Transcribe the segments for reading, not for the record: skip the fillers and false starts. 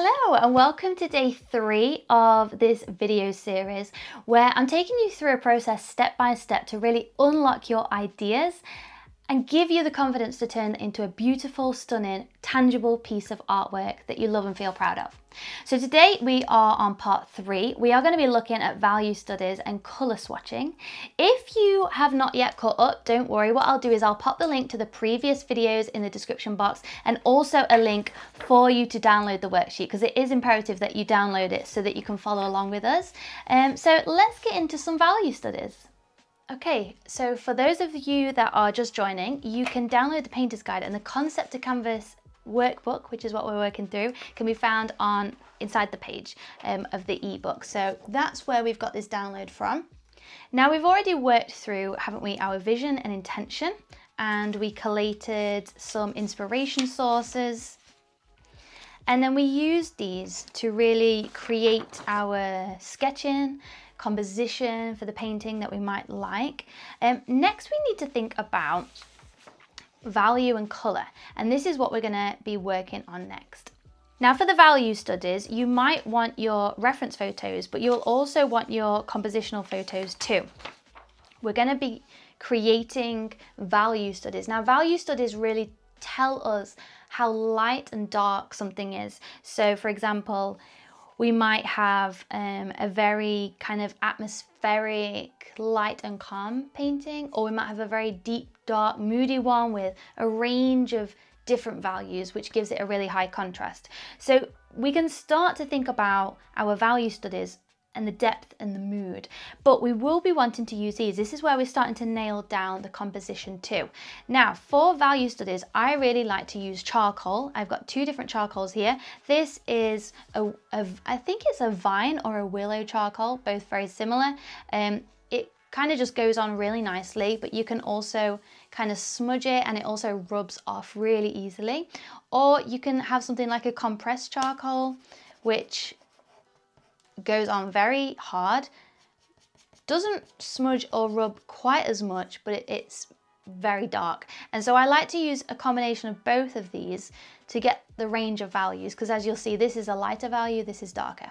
Hello and welcome to day 3 of this video series where I'm taking you through a process step by step to really unlock your ideas and give you the confidence to turn it into a beautiful, stunning, tangible piece of artwork that you love and feel proud of. So today we are on part 3. We are going to be looking at value studies and colour swatching. If you have not yet caught up, don't worry. What I'll do is I'll pop the link to the previous videos in the description box and also a link for you to download the worksheet, because it is imperative that you download it so that you can follow along with us. So let's get into some value studies. Okay, so for those of you that are just joining, you can download the Painter's Guide, and the Concept to Canvas workbook, which is what we're working through, can be found inside the page of the ebook. So that's where we've got this download from. Now we've already worked through, haven't we, our vision and intention, and we collated some inspiration sources. And then we used these to really create our sketching, composition for the painting that we might like. Next, we need to think about value and colour, and this is what we're going to be working on next. Now for the value studies, you might want your reference photos, but you'll also want your compositional photos too. We're going to be creating value studies. Now value studies really tell us how light and dark something is. So for example, we might have a very kind of atmospheric, light and calm painting, or we might have a very deep, dark, moody one with a range of different values, which gives it a really high contrast. So we can start to think about our value studies and the depth and the mood, but we will be wanting to use these. This is where we're starting to nail down the composition too. Now for value studies, I really like to use charcoal. I've got 2 different charcoals here. This is I think it's a vine or a willow charcoal, both very similar. It kind of just goes on really nicely, but you can also kind of smudge it and it also rubs off really easily. Or you can have something like a compressed charcoal, which goes on very hard, doesn't smudge or rub quite as much, but it's very dark. And so I like to use a combination of both of these to get the range of values, because as you'll see, this is a lighter value, this is darker.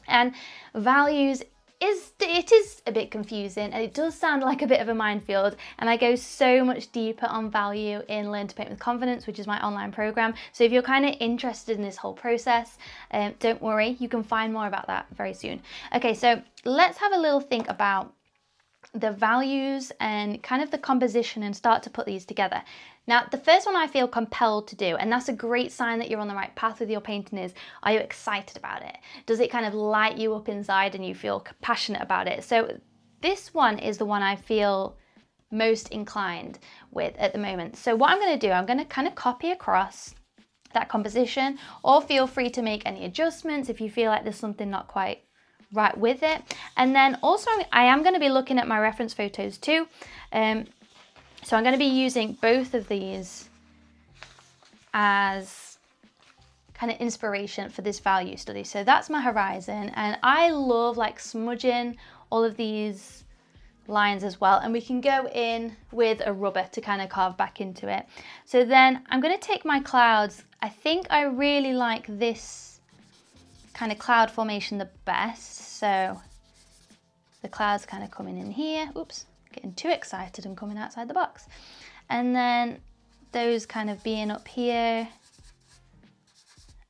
And values it is a bit confusing, and it does sound like a bit of a minefield, and I go so much deeper on value in Learn to Paint with Confidence, which is my online program. So if you're kind of interested in this whole process, don't worry, you can find more about that very soon. Okay, so let's have a little think about the values and kind of the composition and start to put these together. Now, the first one I feel compelled to do, and that's a great sign that you're on the right path with your painting, is, are you excited about it? Does it kind of light you up inside and you feel passionate about it? So this one is the one I feel most inclined with at the moment. So what I'm going to do, I'm going to kind of copy across that composition, or feel free to make any adjustments if you feel like there's something not quite right with it. And then also I am going to be looking at my reference photos too. So I'm going to be using both of these as kind of inspiration for this value study. So that's my horizon, and I love like smudging all of these lines as well, and we can go in with a rubber to kind of carve back into it. So then I'm going to take my clouds. I think I really like this kind of cloud formation the best. So the clouds kind of coming in here. Oops. Getting too excited and coming outside the box. And then those kind of being up here.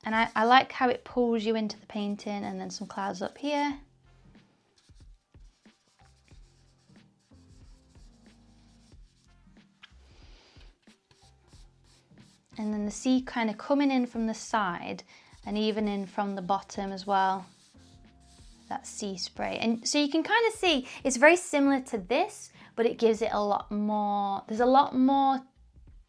And I like how it pulls you into the painting, and then some clouds up here. And then the sea kind of coming in from the side and even in from the bottom as well. That sea spray. And so you can kind of see it's very similar to this, but it gives it a lot more, there's a lot more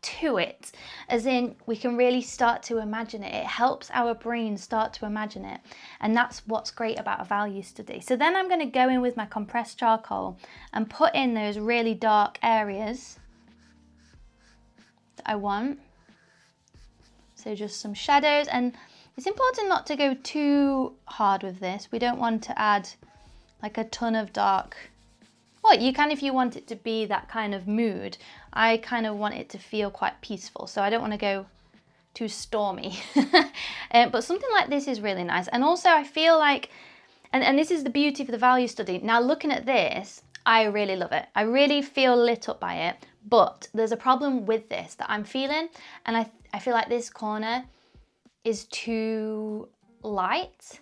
to it, as in we can really start to imagine it. It helps our brain start to imagine it, and that's what's great about a value study. So then I'm going to go in with my compressed charcoal and put in those really dark areas that I want. So just some shadows, and it's important not to go too hard with this. We don't want to add like a ton of dark. Well, you can if you want it to be that kind of mood. I kind of want it to feel quite peaceful, so I don't want to go too stormy. But something like this is really nice. And also I feel like, and this is the beauty of the value study. Now looking at this, I really love it. I really feel lit up by it, but there's a problem with this that I'm feeling, and I feel like this corner is too light.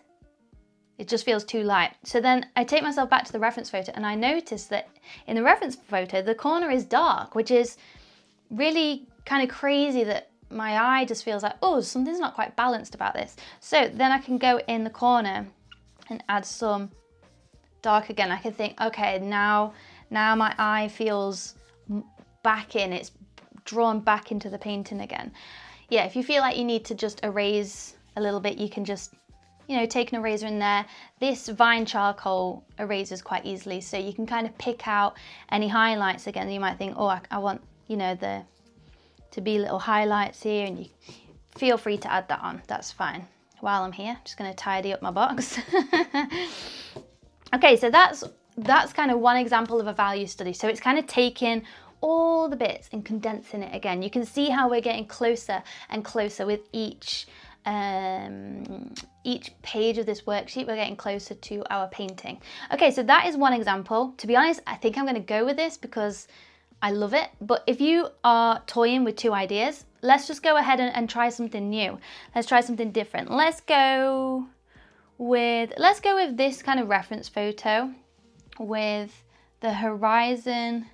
It just feels too light. So then I take myself back to the reference photo and I notice that in the reference photo, the corner is dark, which is really kind of crazy that my eye just feels like, oh, something's not quite balanced about this. So then I can go in the corner and add some dark again. I can think, okay, now my eye feels back in, it's drawn back into the painting again. Yeah, if you feel like you need to just erase a little bit, you can just, you know, take an eraser in there. This Vine charcoal erases quite easily, so you can kind of pick out any highlights again. You might think, oh, I want, you know, to be little highlights here, and you feel free to add that on, that's fine. While I'm here, I'm just gonna tidy up my box. Okay, so that's kind of one example of a value study. So it's kind of taking all the bits and condensing it again. You can see how we're getting closer and closer with each page of this worksheet. We're getting closer to our painting. Okay, so that is one example. To be honest, I think I'm going to go with this because I love it. But if you are toying with two ideas, let's just go ahead and try something new. Let's try something different. Let's go with this kind of reference photo with the horizon.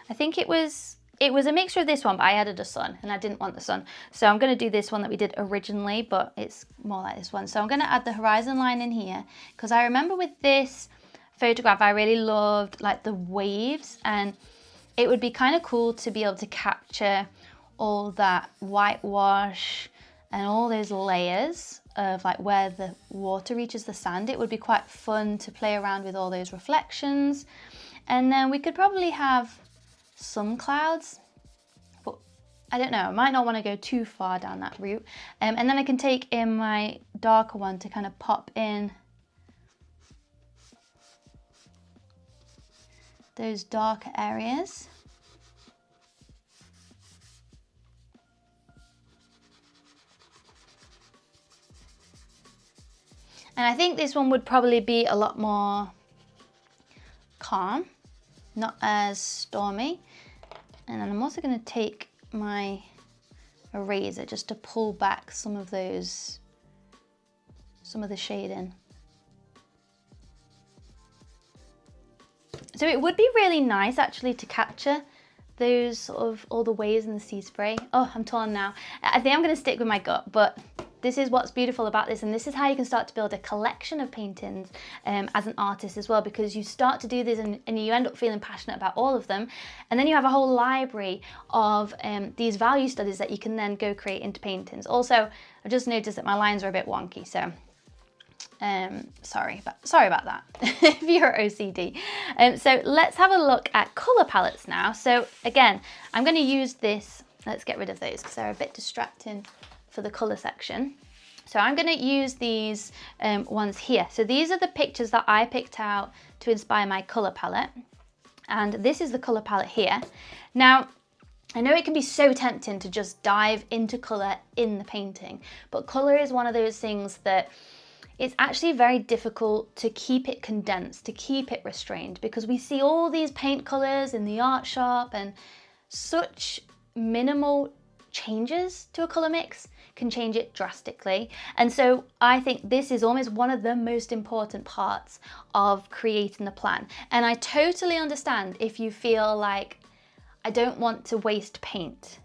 I think it was a mixture of this one, but I added a sun and I didn't want the sun. So I'm going to do this one that we did originally, but it's more like this one. So I'm going to add the horizon line in here because I remember with this photograph, I really loved like the waves, and it would be kind of cool to be able to capture all that whitewash and all those layers of like where the water reaches the sand. It would be quite fun to play around with all those reflections. And then we could probably have some clouds, but I don't know, I might not want to go too far down that route. And then I can take in my darker one to kind of pop in those darker areas. And I think this one would probably be a lot more calm, not as stormy. And then I'm also going to take my eraser just to pull back some of the shading. So it would be really nice actually to capture those sort of all the waves in the sea spray. Oh, I'm torn now. I think I'm going to stick with my gut, but this is what's beautiful about this, and this is how you can start to build a collection of paintings as an artist as well, because you start to do this and you end up feeling passionate about all of them, and then you have a whole library of these value studies that you can then go create into paintings. Also, I've just noticed that my lines are a bit wonky, so sorry about that if you're OCD. So let's have a look at color palettes now. So again, I'm going to use this. Let's get rid of those because they're a bit distracting for the color section. So I'm going to use these ones here. So these are the pictures that I picked out to inspire my color palette, and this is the color palette here. Now I know it can be so tempting to just dive into color in the painting, but color is one of those things that it's actually very difficult to keep it condensed, to keep it restrained, because we see all these paint colors in the art shop, and such minimal changes to a color mix can change it drastically. And so I think this is almost one of the most important parts of creating the plan. And I totally understand if you feel like, I don't want to waste paint,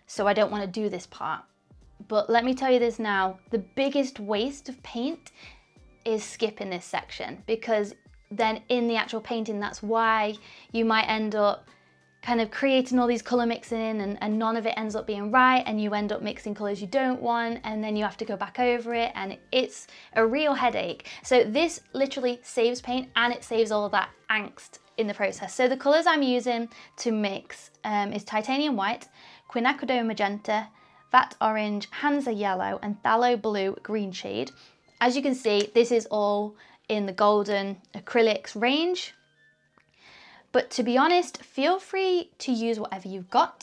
so I don't want to do this part. But let me tell you this now, the biggest waste of paint is skipping this section, because then in the actual painting, that's why you might end up kind of creating all these color mixing and none of it ends up being right, and you end up mixing colors you don't want, and then you have to go back over it, and it's a real headache. So this literally saves paint, and it saves all of that angst in the process. So the colors I'm using to mix is titanium white, quinacridone magenta, vat orange, Hansa yellow, and phthalo blue green shade. As you can see, this is all in the golden acrylics range. But to be honest, feel free to use whatever you've got.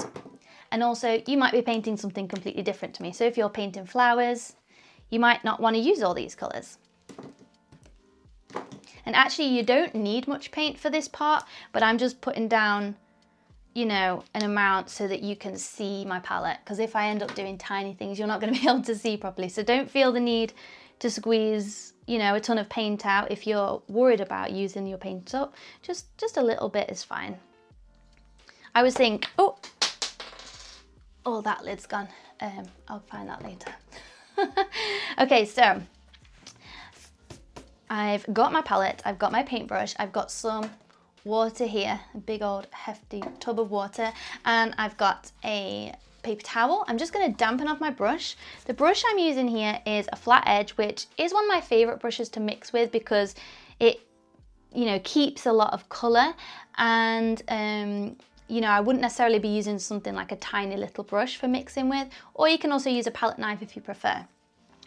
And also you might be painting something completely different to me. So if you're painting flowers, you might not want to use all these colours. And actually you don't need much paint for this part, but I'm just putting down, you know, an amount so that you can see my palette, because if I end up doing tiny things, you're not going to be able to see properly. So don't feel the need to squeeze, you know, a ton of paint out if you're worried about using your paint up. Just a little bit is fine. I was thinking, oh, that lid's gone. I'll find that later. Okay, so I've got my palette, I've got my paintbrush, I've got some water here, a big old hefty tub of water, and I've got a paper towel. I'm just going to dampen off my brush. The brush I'm using here is a flat edge, which is one of my favorite brushes to mix with because it, you know, keeps a lot of color. And you know, I wouldn't necessarily be using something like a tiny little brush for mixing with, or you can also use a palette knife if you prefer.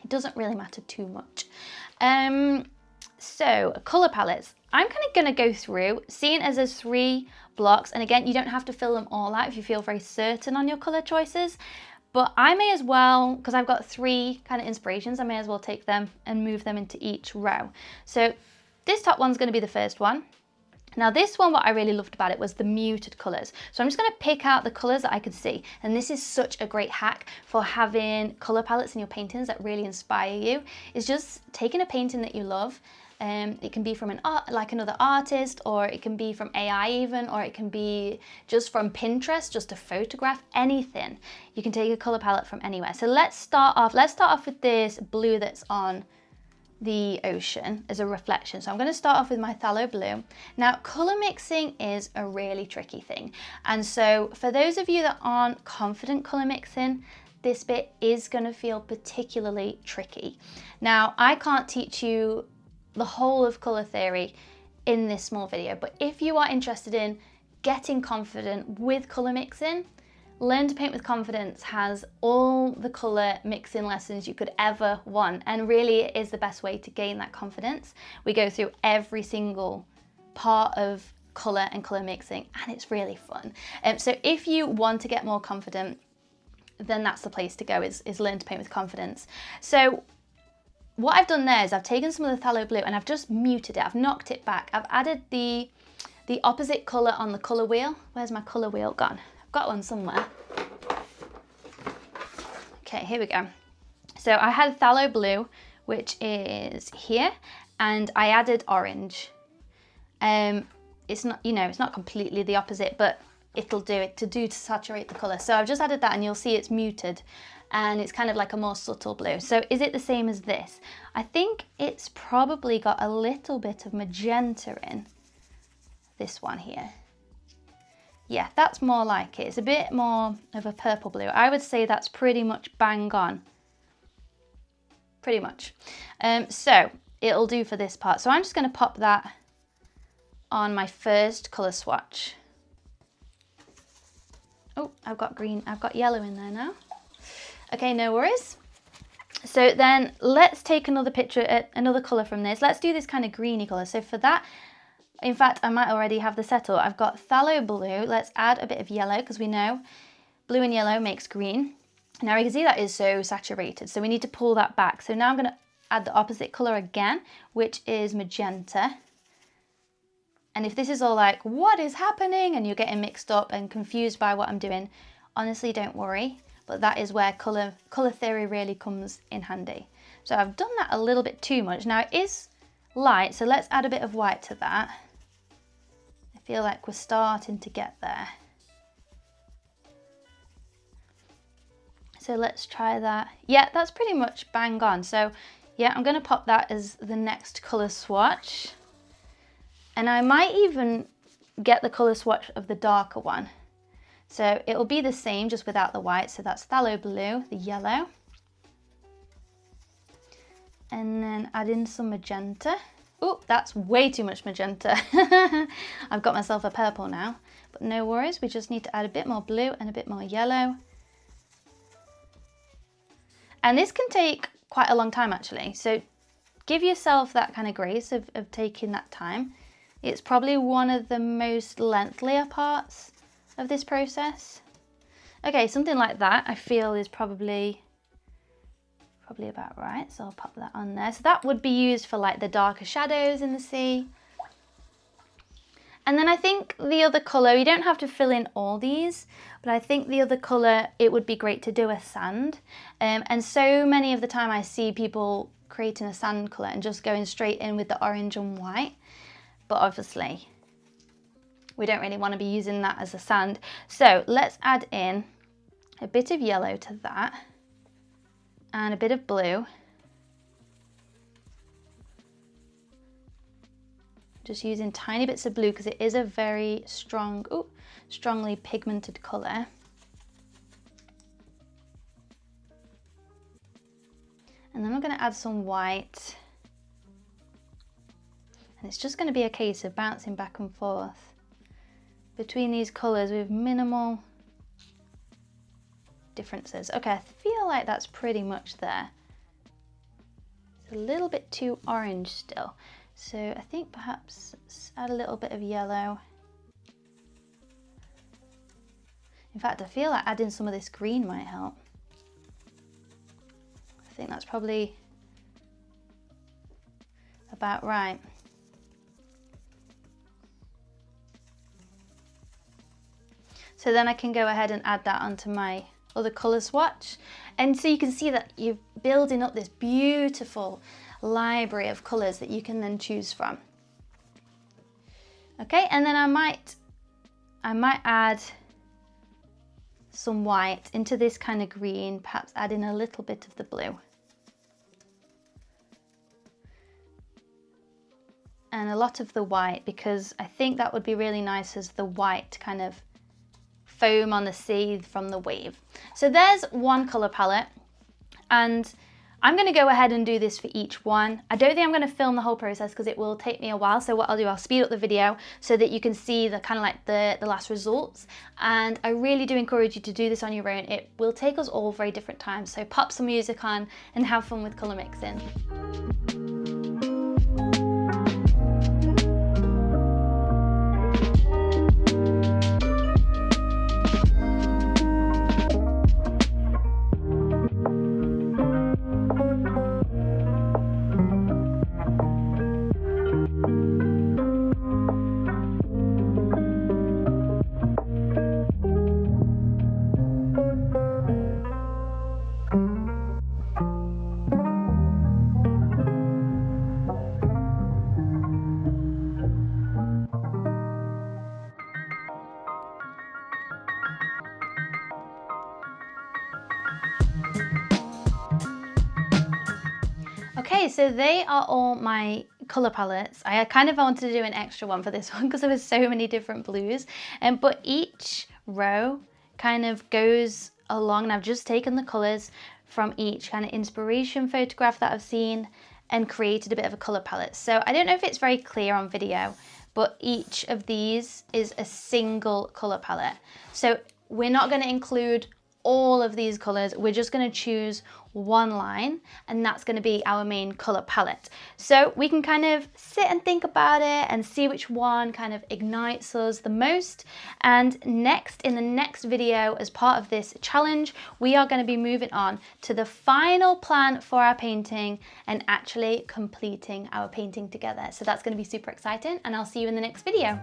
It doesn't really matter too much. So color palettes, I'm kind of going to go through, seeing as there's 3 blocks, and again, you don't have to fill them all out if you feel very certain on your color choices, but I may as well, because I've got 3 kind of inspirations, I may as well take them and move them into each row. So this top one's going to be the first one. Now this one, what I really loved about it was the muted colours. So I'm just going to pick out the colours that I could see. And this is such a great hack for having colour palettes in your paintings that really inspire you. Is just taking a painting that you love. It can be from another artist, or it can be from AI even, or it can be just from Pinterest, just a photograph, anything. You can take a colour palette from anywhere. So let's start off with this blue that's on the ocean as a reflection. So I'm going to start off with my phthalo blue. Now color mixing is a really tricky thing, and so for those of you that aren't confident color mixing, this bit is going to feel particularly tricky. Now I can't teach you the whole of color theory in this small video, but if you are interested in getting confident with color mixing, Learn to Paint with Confidence has all the colour mixing lessons you could ever want, and really it is the best way to gain that confidence. We go through every single part of colour and colour mixing, and it's really fun. So if you want to get more confident, then that's the place to go, is Learn to Paint with Confidence. So what I've done there is I've taken some of the phthalo blue and I've just muted it, I've knocked it back. I've added the opposite colour on the colour wheel. Where's my colour wheel gone? Got one somewhere. Okay, here we go. So I had phthalo blue, which is here, and I added orange. It's not, you know, it's not completely the opposite, but it'll do it to saturate the color. So I've just added that, and you'll see it's muted, and it's kind of like a more subtle blue. So is it the same as this? I think it's probably got a little bit of magenta in this one here. Yeah, that's more like it. It's a bit more of a purple blue. I would say that's pretty much bang on. Pretty much. So it'll do for this part. So I'm just going to pop that on my first colour swatch. Oh, I've got green, I've got yellow in there now. Okay, no worries. So then let's take another picture, another colour from this. Let's do this kind of greeny colour. So for that, in fact, I might already have the settle. I've got phthalo blue. Let's add a bit of yellow, because we know blue and yellow makes green. Now you can see that is so saturated, so we need to pull that back. So now I'm going to add the opposite colour again, which is magenta. And if this is all like, what is happening? And you're getting mixed up and confused by what I'm doing, honestly, don't worry. But that is where colour theory really comes in handy. So I've done that a little bit too much. Now it is light, so let's add a bit of white to that. I feel like we're starting to get there. So let's try that. Yeah, that's pretty much bang on. So yeah, I'm going to pop that as the next colour swatch. And I might even get the colour swatch of the darker one. So it'll be the same, just without the white. So that's phthalo blue, the yellow. And then add in some magenta. Oh, that's way too much magenta. I've got myself a purple now, but no worries. We just need to add a bit more blue and a bit more yellow. And this can take quite a long time actually. So give yourself that kind of grace of taking that time. It's probably one of the most lengthier parts of this process. Okay, something like that I feel is probably about right. So I'll pop that on there. So that would be used for like the darker shadows in the sea. And then I think the other colour, you don't have to fill in all these, but I think the other colour, it would be great to do a sand. And so many of the time I see people creating a sand colour and just going straight in with the orange and white. But obviously, we don't really want to be using that as a sand. So let's add in a bit of yellow to that and a bit of blue. Just using tiny bits of blue because it is a very strong, strongly pigmented colour. And then we're going to add some white. And it's just going to be a case of bouncing back and forth between these colours with minimal differences. Okay, I feel like that's pretty much there. It's a little bit too orange still. So I think perhaps add a little bit of yellow. In fact, I feel like adding some of this green might help. I think that's probably about right. So then I can go ahead and add that onto my other colour swatch. And so you can see that you're building up this beautiful library of colours that you can then choose from. Okay, and then I might add some white into this kind of green, perhaps add in a little bit of the blue. And a lot of the white, because I think that would be really nice as the white kind of foam on the sea from the wave. So there's one colour palette, and I'm going to go ahead and do this for each one. I don't think I'm going to film the whole process because it will take me a while. So what I'll do, I'll speed up the video so that you can see the kind of like the last results. And I really do encourage you to do this on your own. It will take us all very different times. So pop some music on and have fun with colour mixing. Okay, so they are all my colour palettes. I kind of wanted to do an extra one for this one because there was so many different blues. But each row kind of goes along, and I've just taken the colours from each kind of inspiration photograph that I've seen and created a bit of a colour palette. So I don't know if it's very clear on video, but each of these is a single colour palette. So we're not going to include all of these colours, we're just going to choose one line, and that's going to be our main colour palette. So we can kind of sit and think about it and see which one kind of ignites us the most. And next, in the next video, as part of this challenge, we are going to be moving on to the final plan for our painting and actually completing our painting together. So that's going to be super exciting, and I'll see you in the next video.